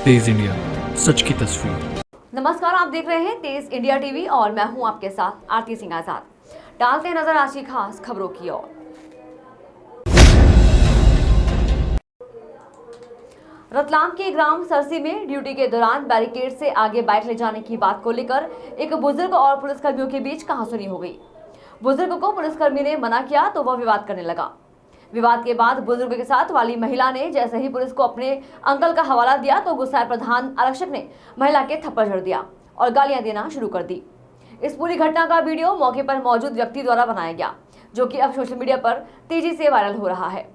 तेज India, सच की तस्वीर। नमस्कार, आप देख रहे हैं तेज इंडिया टीवी और मैं हूं आपके साथ आरती सिंह आजाद। डालते हैं नजर आज की खास खबरों की ओर। रतलाम के ग्राम सरसी में ड्यूटी के दौरान बैरिकेड से आगे बाइक ले जाने की बात को लेकर एक बुजुर्ग और पुलिसकर्मियों के बीच कहासुनी हो गई। बुजुर्ग को पुलिसकर्मी ने मना किया तो वह विवाद करने लगा। विवाद के बाद बुजुर्ग के साथ वाली महिला ने जैसे ही पुलिस को अपने अंकल का हवाला दिया तो गुस्साए प्रधान आरक्षक ने महिला के थप्पड़ जड़ दिया और गालियां देना शुरू कर दी। इस पूरी घटना का वीडियो मौके पर मौजूद व्यक्ति द्वारा बनाया गया, जो कि अब सोशल मीडिया पर तेजी से वायरल हो रहा है।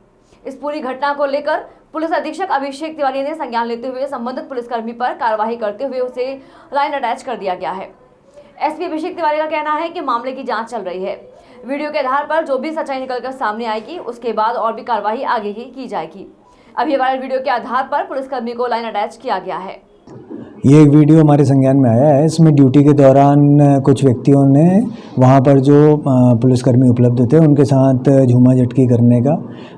इस पूरी घटना को लेकर पुलिस अधीक्षक अभिषेक तिवारी ने संज्ञान लेते हुए संबंधित पुलिसकर्मी पर कार्रवाई करते हुए उसे लाइन अटैच कर दिया गया है। एसपी अभिषेक तिवारी का कहना है कि मामले की जांच चल रही है। वीडियो के आधार पर जो भी सच्चाई निकलकर सामने आएगी उसके बाद और भी कार्रवाई आगे की जाएगी। अभी वायरल वीडियो के आधार पर पुलिसकर्मी को लाइन अटैच किया गया है। ये एक वीडियो हमारे संज्ञान में आया है। इसमें ड्यूटी के दौरान कुछ व्यक्तियों ने वहाँ पर जो पुलिसकर्मी उपलब्ध थे उनके साथ झूमा झटकी करने का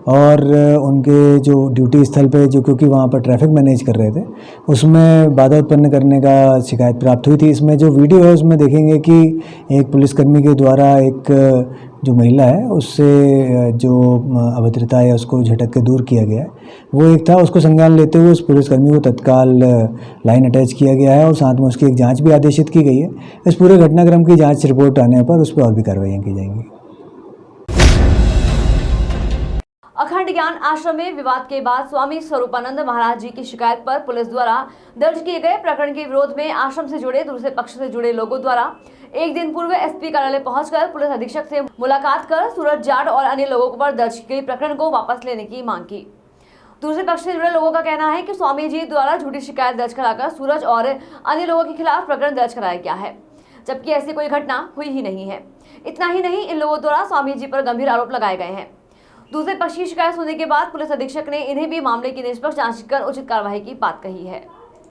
और उनके जो ड्यूटी स्थल पे जो क्योंकि वहाँ पर ट्रैफिक मैनेज कर रहे थे उसमें बाधा उत्पन्न करने का शिकायत प्राप्त हुई थी। इसमें जो वीडियो है उसमें देखेंगे कि एक पुलिसकर्मी के द्वारा एक जो महिला है उससे जो अभद्रता है उसको झटक के दूर किया गया है, वो एक था। उसको संज्ञान लेते हुए उस पुलिसकर्मी को तत्काल लाइन अटैच किया गया है और साथ में उसकी एक जांच भी आदेशित की गई है। इस पूरे घटनाक्रम की जांच रिपोर्ट आने पर उस पर और भी कार्रवाइयाँ की जाएंगी। अखंड ज्ञान आश्रम में विवाद के बाद स्वामी स्वरूपानंद महाराज जी की शिकायत पर पुलिस द्वारा दर्ज किए गए प्रकरण के विरोध में आश्रम से जुड़े दूसरे पक्ष से जुड़े लोगों द्वारा एक दिन पूर्व एसपी कार्यालय पहुंचकर पुलिस अधीक्षक से मुलाकात कर सूरज जाट और अन्य लोगों पर दर्ज की गई प्रकरण को वापस लेने की मांग की। दूसरे पक्ष से जुड़े लोगों का कहना है कि स्वामी जी द्वारा झूठी शिकायत दर्ज कराकर सूरज और अन्य लोगों के खिलाफ प्रकरण दर्ज कराया गया है, जबकि ऐसी कोई घटना हुई ही नहीं है। इतना ही नहीं, इन लोगों द्वारा स्वामी जी पर गंभीर आरोप लगाए गए हैं। दूसरे पक्ष की शिकायत सुनने के बाद पुलिस अधीक्षक ने इन्हें भी मामले की निष्पक्ष जांच कर उचित कार्रवाई की बात कही है।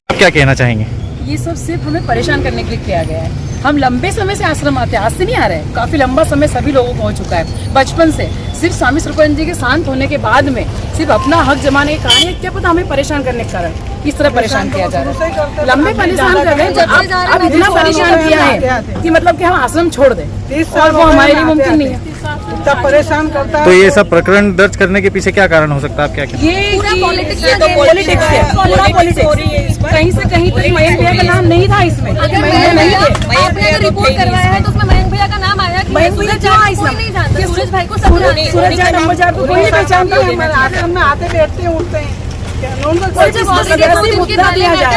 आप क्या कहना चाहेंगे? ये सब सिर्फ हमें परेशान करने के लिए किया गया है। हम लंबे समय से आश्रम आते हैं, आज से नहीं आ रहे हैं, काफी लंबा समय सभी लोगों को हो चुका है। बचपन से सिर्फ स्वामी स्वरूपानंद जी के शांत होने के बाद में सिर्फ अपना हक जमाने के कारण, क्या पता हमें परेशान करने के कारण इस तरह परेशान किया जा रहा है। लंबे परेशान कर रहे हैं, अब इतना परेशान किया है कि मतलब कि हम आश्रम छोड़ दें और वो हमारे लिए मुमकिन नहीं है। इतना परेशान करता है। तो ये सब प्रकरण दर्ज करने के पीछे क्या कारण हो सकता है? आप क्या कहते हैं? ये पॉलिटिक्स है, पूरा पॉलिटिक्स। कहीं से कहीं तक मयंक भैया का नाम नहीं था इसमें। आपने अगर रिपोर्ट करवाया है तो उसमें मयंक भैया का नाम आया कि मयंक भैया कोई नहीं जानता, सूरज भाई को सब जानते हैं। सूरज जाट नंबर जाट को कोई नहीं पहचानता है। हमारे आश्रम में आते बैठते हैं, उठते हैं।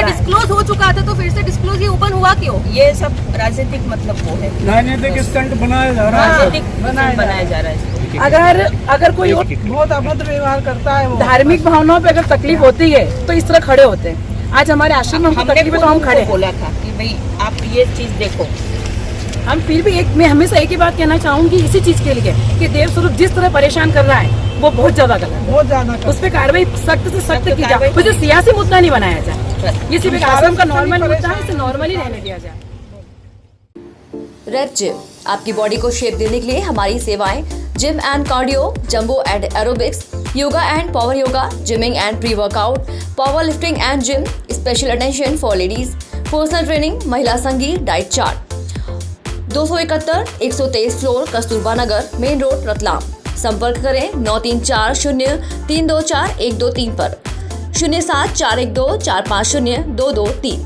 डिस्क्लोज हो चुका था तो फिर से डिस्क्लोज ही ओपन हुआ क्यों? ये सब राजनीतिक मतलब वो है, राजनीतिक स्टंट बनाया जा रहा है, बनाया जा रहा है। अगर कोई बहुत अभद्र व्यवहार करता है, वो धार्मिक भावनाओं पे अगर तकलीफ होती है तो इस तरह खड़े होते हैं। आज हमारे आश्रम में हमको तकलीफ है तो हम खड़े बोला था कि भाई आप ये चीज देखो। हम फिर भी मैं हमेशा एक ही बात कहना चाहूंगी इसी चीज के लिए कि देव स्वरूप जिस तरह परेशान कर रहा है वो बहुत ज्यादा गलत है, बहुत ज्यादा। उस पर कार्रवाई सख्त से सख्त की जाए, उसे सियासी मुद्दा नहीं बनाया जाए। ये सिर्फ आश्रम का नॉर्मल मुद्दा है, इसे नॉर्मली रहने दिया जाए। रेड जिम आपकी बॉडी को शेप देने के लिए हमारी सेवाएं gym and cardio, jumbo and aerobics, yoga and power yoga, gymming and pre workout, power lifting and gym, special attention for ladies, personal training, महिला संगीत, डाइट चार्ट। 271 123 फ्लोर, कस्तूरबा नगर, मेन रोड, रतलाम। संपर्क करें 9340324123 पर 07412450223।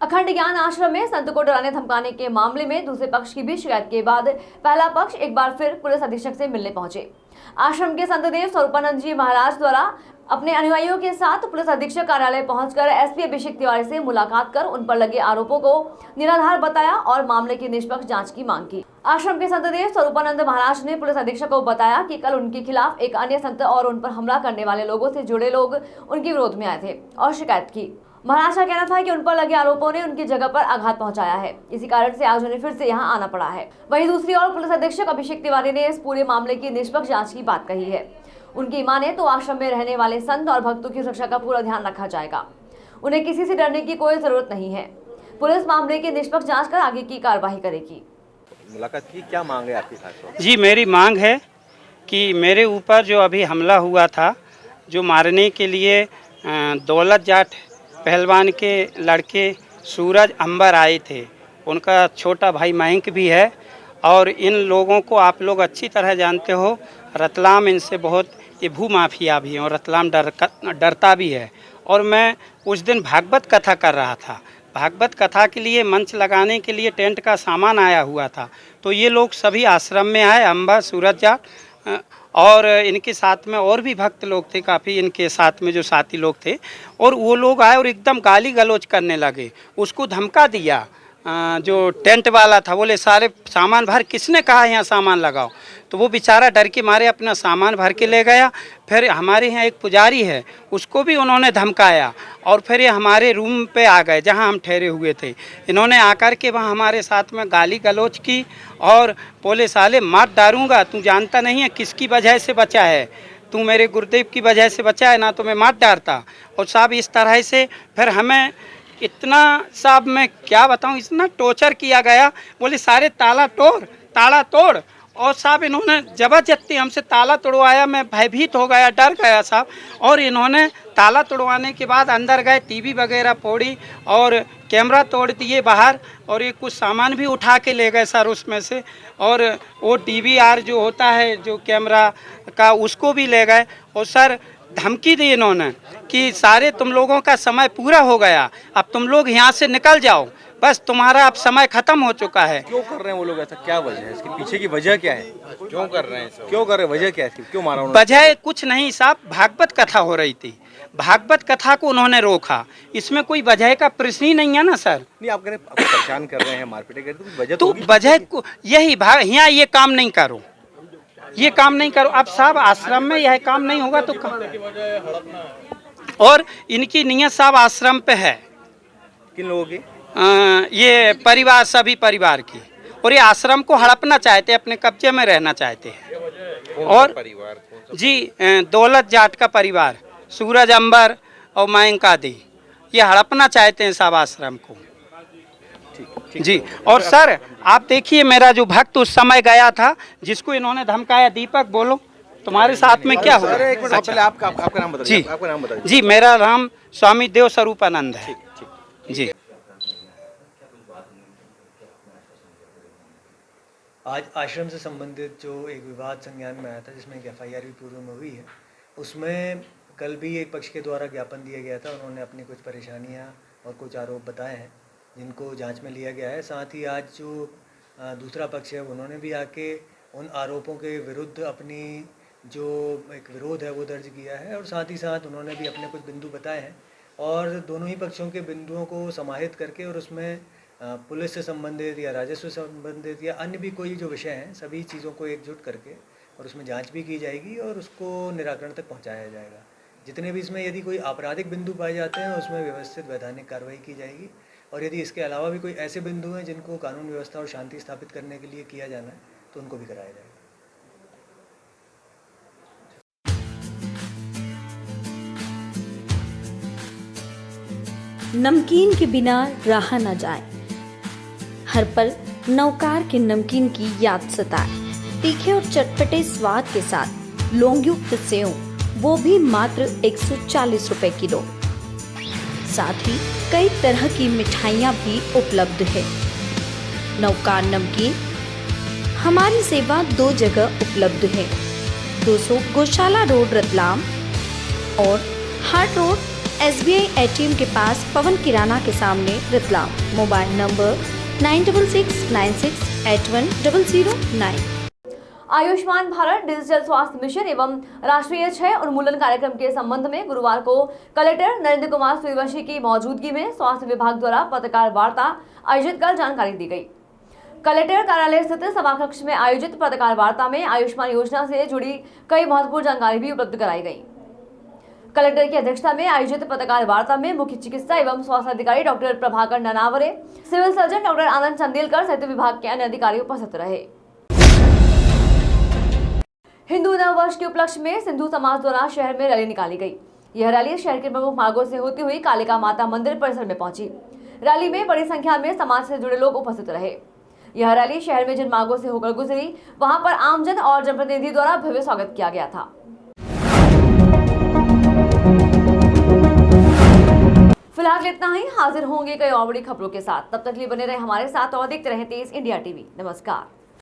अखंड ज्ञान आश्रम में संत को डराने धमकाने के मामले में दूसरे पक्ष की भी शिकायत के बाद पहला पक्ष एक बार फिर पुलिस अधीक्षक से मिलने पहुंचे। आश्रम के संतदेव स्वरूपानंद जी महाराज द्वारा अपने अनुयायियों के साथ पुलिस अधीक्षक कार्यालय पहुंचकर एसपी अभिषेक तिवारी से मुलाकात कर उन पर लगे आरोपों को निराधार बताया और मामले की निष्पक्ष जांच की मांग की। आश्रम के संतदेव स्वरूपानंद महाराज ने पुलिस अधीक्षक को बताया कि कल उनके खिलाफ एक अन्य संत और उन पर हमला करने वाले लोगों से जुड़े लोग उनके विरोध में आए थे और शिकायत की। महाराज का कहना था कि उन पर लगे आरोपों ने उनकी जगह पर आघात पहुंचाया है, इसी कारण से आज उन्हें फिर से यहां आना पड़ा है। वहीं दूसरी ओर पुलिस अधीक्षक अभिषेक तिवारी ने इस पूरे मामले की निष्पक्ष जांच की बात कही है। उनकी माने तो आश्रम में रहने वाले संत और भक्तों की सुरक्षा का पूरा ध्यान रखा जाएगा। उन्हें किसी से डरने की कोई जरूरत नहीं है। पुलिस मामले की निष्पक्ष जांच कर आगे की कार्यवाही करेगी। मुलाकात की क्या मांग है आपकी साथ? जी, मेरी मांग है कि मेरे ऊपर जो अभी हमला हुआ था, जो मारने के लिए दौलत जाट पहलवान के लड़के सूरज अंबर आए थे, उनका छोटा भाई मयंक भी है। और इन लोगों को आप लोग अच्छी तरह जानते हो, रतलाम इनसे बहुत, ये भू माफिया भी हैं और रतलाम डरता भी है। और मैं उस दिन भागवत कथा कर रहा था, भागवत कथा के लिए मंच लगाने के लिए टेंट का सामान आया हुआ था, तो ये लोग सभी आश्रम में आए, अंबर, सूरज जाट और इनके साथ में और भी भक्त लोग थे काफ़ी, इनके साथ में जो साथी लोग थे, और वो लोग आए और एकदम गाली गलौज करने लगे। उसको धमका दिया जो टेंट वाला था, बोले सारे सामान भर, किसने कहा यहाँ सामान लगाओ? तो वो बेचारा डर के मारे अपना सामान भर के ले गया। फिर हमारे यहाँ एक पुजारी है, उसको भी उन्होंने धमकाया और फिर ये हमारे रूम पे आ गए जहाँ हम ठहरे हुए थे। इन्होंने आकर के वहाँ हमारे साथ में गाली गलौज की और बोले साले मार डालूंगा, तू जानता नहीं है किसकी वजह से बचा है, तू मेरे गुरुदेव की वजह से बचा है ना, तो मैं मार डालता। और साहब इस तरह से फिर हमें इतना, साहब मैं क्या बताऊं, इतना टॉर्चर किया गया। बोले सारे ताला तोड़, और साहब इन्होंने ज़बरदस्ती हमसे ताला तोड़वाया। मैं भयभीत हो गया, डर गया साहब। और इन्होंने ताला तोड़वाने के बाद अंदर गए, टीवी वगैरह फोड़ी और कैमरा तोड़ दिए बाहर, और ये कुछ सामान भी उठा के ले गए सर उसमें से। और वो DVR जो होता है जो कैमरा का, उसको भी ले गए। और सर धमकी दी इन्होंने कि सारे तुम लोगों का समय पूरा हो गया, अब तुम लोग यहाँ से निकल जाओ, बस तुम्हारा अब समय खत्म हो चुका है। क्यों कर रहे हैं वो लोग ऐसा? क्या वजह है इसके पीछे की? वजह क्या है? क्यों कर रहे हैं? क्यों कर रहे हैं? वजह क्या है? क्यों मारा उन्होंने? वजह कुछ नहीं साहब, भागवत कथा हो रही थी, भागवत कथा को उन्होंने रोका, इसमें कोई वजह का प्रश्न ही नहीं है ना सर। नहीं, आप कह रहे हैं आपको परेशान कर रहे हैं, मारपीट कर रहे हैं, तो वजह तो होगी। वजह को यही यहाँ ये काम नहीं करो, ये काम नहीं करो। अब साहब आश्रम में यह काम नहीं होगा तो और इनकी नियत साहब आश्रम पे है। किन लोगों की? ये परिवार, सभी परिवार की, और ये आश्रम को हड़पना चाहते, अपने कब्जे में रहना चाहते हैं। और परिवार जी दौलत जाट का परिवार, सूरज अंबर और मयंक आदि, ये हड़पना चाहते हैं साहब आश्रम को जी। और सर आप देखिए, मेरा जो भक्त उस समय गया था जिसको इन्होंने धमकाया, दीपक बोलो तुम्हारे साथ में क्या हुआ? एक मिनट, पहले आपका नाम बताइए। जी, आपका नाम बताइए। जी मेरा नाम स्वामी देव स्वरूपानंद है जी। आज आश्रम से संबंधित जो एक विवाद संज्ञान में आया था, जिसमें एक FIR भी पूर्व में हुई है, उसमें कल भी एक पक्ष के द्वारा ज्ञापन दिया गया था। उन्होंने अपनी कुछ परेशानियां और कुछ आरोप बताए हैं जिनको जांच में लिया गया है। साथ ही आज जो दूसरा पक्ष है, उन्होंने भी आके उन आरोपों के विरुद्ध अपनी जो एक विरोध है वो दर्ज किया है, और साथ ही साथ उन्होंने भी अपने कुछ बिंदु बताए हैं। और दोनों ही पक्षों के बिंदुओं को समाहित करके और उसमें पुलिस से संबंधित या राजस्व से संबंधित या अन्य भी कोई जो विषय हैं, सभी चीज़ों को एकजुट करके और उसमें जांच भी की जाएगी और उसको निराकरण तक पहुंचाया जाएगा। जितने भी इसमें यदि कोई आपराधिक बिंदु पाए जाते हैं, उसमें व्यवस्थित वैधानिक कार्रवाई की जाएगी। और यदि इसके अलावा भी कोई ऐसे बिंदु हैं जिनको कानून व्यवस्था और शांति स्थापित करने के लिए किया जाना है, तो उनको भी कराया जाएगा। नमकीन के बिना रहा न जाए, हर पल नवकार के नमकीन की याद सताए। तीखे और चटपटे स्वाद के साथ लौंगयुक्त सेव, वो भी मात्र 140 रुपए किलो। साथ ही कई तरह की मिठाइयाँ भी उपलब्ध है। नवकार नमकीन हमारी सेवा 2 जगह उपलब्ध है, 200 गौशाला रोड रतलाम और हार्ट रोड SBI ATM के पास पवन किराना के सामने Ratlam. Mobile number 9696810009। Ayushman Bharat digital स्वास्थ्य मिशन एवं राष्ट्रीय क्षय उन्मूलन कार्यक्रम के संबंध में गुरुवार को कलेक्टर नरेंद्र कुमार सूर्यवंशी की मौजूदगी में स्वास्थ्य विभाग द्वारा पत्रकार वार्ता आयोजित कर जानकारी दी गई। कलेक्टर कार्यालय स्थित सभाकक्ष में आयोजित पत्रकार वार्ता में आयुष्मान योजना से जुड़ी कई महत्वपूर्ण जानकारी भी उपलब्ध कराई गई। कलेक्टर की अध्यक्षता में आयोजित पत्रकार वार्ता में मुख्य चिकित्सा एवं स्वास्थ्य अधिकारी doctor Prabhakar Nanaware, civil surgeon doctor Anand Chandelkar सहित विभाग के अन्य अधिकारी उपस्थित रहे। हिंदू नव वर्ष के उपलक्ष्य में सिंधु समाज द्वारा शहर में रैली निकाली गई। यह रैली शहर के प्रमुख मार्गों से होती हुई कालिका माता मंदिर परिसर में पहुंची। रैली में बड़ी संख्या में समाज से जुड़े लोग उपस्थित रहे। यह रैली शहर में जिन मार्गों से होकर गुजरी, वहां पर आमजन और जनप्रतिनिधि द्वारा भव्य स्वागत किया गया था। फिलहाल इतना ही, हाजिर होंगे कई और बड़ी खबरों के साथ। तब तक के लिए बने रहे हमारे साथ और देखते रहे तेज इंडिया टीवी। नमस्कार।